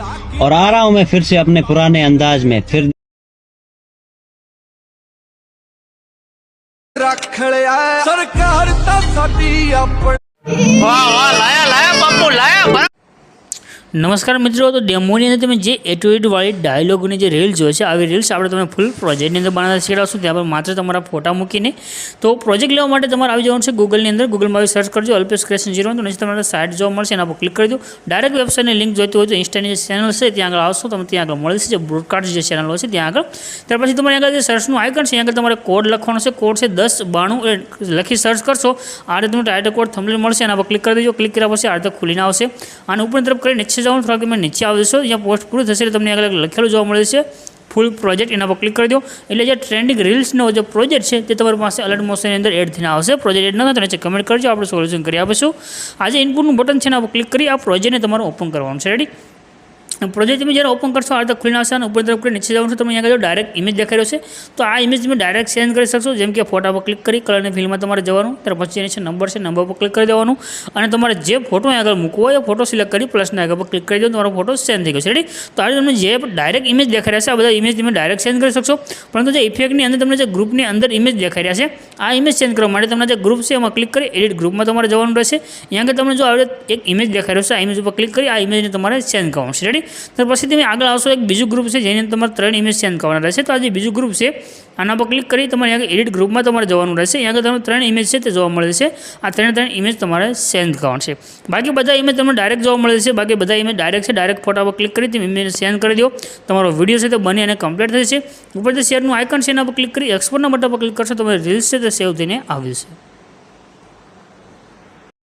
और आ रहा हूं मैं फिर से अपने पुराने अंदाज में फिर रख लिया सरकार ता साडी अपनी। वाह वाह लाया लाया बापू लाया। नमस्कार मित्रों, तो डेमोनी अंदर તમે જે 808 વાળી ડાયલોગની જે રીલ્સ હોય છે, આવી રીલ્સ આપણે તમને ફૂલ પ્રોજેક્ટની અંદર બનાવતા શીખડાવશું। ત્યાં પર માત્ર તમારા ફોટા મૂકીને તો પ્રોજેક્ટ લેવા માટે તમારે આવી જવાનું છે ગૂગલની અંદર। ગૂગલમાં આવી સર્ચ કરજો અલ્પેશ ક્રિએશન 0, તો નીચે તમને સાઇટ જોવા મળશે, એના પર ક્લિક કરી દો। ડાયરેક્ટ વેબસાઇટની લિંક જોઈતી હોય તો ઇન્સ્ટાની જે ચેનલ છે ત્યાં આગળ આવશો, તમને ત્યાં આગળ મળશે જે બ્રોડકાસ્ટ જે ચેનલ હોય છે ત્યાં આગળ। ત્યાર પછી તમારે આગળ જે સર્ચનું આઇકન છે ત્યાં આગળ તમારે કોડ લખવાનો છે। કોડ છે 1092 લખી સર્ચ કરશો, આ રીતે તમને ટાઇટલ કોડ થંબનેલ મળશે, એના પર ક્લિક કરી દેજો। ક્લિક કર્યા પછી આ રીતે ખુલીને આવશે અને ઉપરની તરફ કરી નીચે જાઓ, થોડા તમે નીચે આવશો, જ્યાં પોસ્ટ પૂરું થશે એટલે તમને આગળ લખેલું જોવા મળે છે ફૂલ પ્રોજેક્ટ, એના પર ક્લિક કરી દો એટલે જે ટ્રેન્ડિંગ રીલ્સનો જે પ્રોજેક્ટ છે તે તમારી પાસે અલર્ટ મોશનની અંદર એડ થઈને આવશે। પ્રોજેક્ટ એડ ન થાય તો નીચે કમેન્ટ કરજો, આપણે સોલ્યુશન કરી આપીશું। આજે ઇનપુટનું બટન છે એના પર ક્લિક કરી આ પ્રોજેક્ટને તમારે ઓપન કરવાનું છે। રેડી? પ્રોજેક્ટ તમે જ્યારે ઓપન કરશો આ રીતે ખુલીને આવશે અને ઉપર તરફ કરી નીચે જવાનું છે, તમે અહીંયા ડાયરેક્ટ ઇમેજ દેખાઈ રહ્યો છે, તો આ ઇમેજ તમે ડાયરેક્ટ સેન્ડ કરી શકશો। જેમ કે ફોટા પર ક્લિક કરી કલરની ફિલ્ડમાં તમારે જવાનું, ત્યાર પછી નીચે નંબર છે, નંબર પર ક્લિક કરી દેવાનું અને તમારે જે ફોટો આગળ મૂકવો હોય એ ફોટો સિલેક્ટ કરી પ્લસના આગળ પર ક્લિક કરી દો, તમારો ફોટો સેન્ડ થઈ ગયો છે। રેડી? તો આ તમને જે ડાયરેક્ટ ઇમેજ દેખાઈ રહ્યા છે આ બધા ઇમેજ તમે ડાયરેક્ટ સેન્ડ કરી શકશો, પરંતુ જે ઇફેક્ટની અંદર તમને જે ગ્રુપની અંદર ઇમેજ દેખાઈ રહ્યા છે આ ઇમેજ સેન્ડ કરવા માટે તમને જે ગ્રુપ છે એમાં ક્લિક કરી એડિટ ગ્રુપમાં તમારે જવાનું રહેશે। અહીંયા આગળ તમને જો આવે એક ઇમેજ દેખાઈ રહ્યો છે, આ ઇમેજ ઉપર ક્લિક કરી આ ઇમેજને તમારે સેન્ડ કરવાનું છે। રેડી? ત્યાર પછી તમે આગળ આવશો, એક બીજું ગ્રુપ છે જેની તમારે 3 ઇમેજ સેન્ડ કરવાના રહેશે। તો આ જે બીજું ગ્રુપ છે આના પર ક્લિક કરી તમારે આગળ એડિટ ગ્રુપમાં તમારે જવાનું રહેશે। અહીંયા આગળ તમને 3 ઇમેજ છે તે જોવા મળે છે, આ 3 ઇમેજ તમારે સેન્ડ કરવાનું છે। બાકી બધા ઇમેજ તમને ડાયરેક્ટ જોવા મળે છે, બાકી બધા ઇમેજ ડાયરેક્ટ છે, ડાયરેક્ટ ફોટા પર ક્લિક કરી તમે ઇમેજ સેન્ડ કરી દો, તમારો વિડીયો છે તે બની અને કમ્પ્લીટ થઈ જશે। ઉપર જે શેરનું આઇકન છે એના પર ક્લિક કરી એક્સપોર્ટના બટન પર ક્લિક કરશો, તમારી રીલ્સ છે તે સેવ થઈને આવી જશે।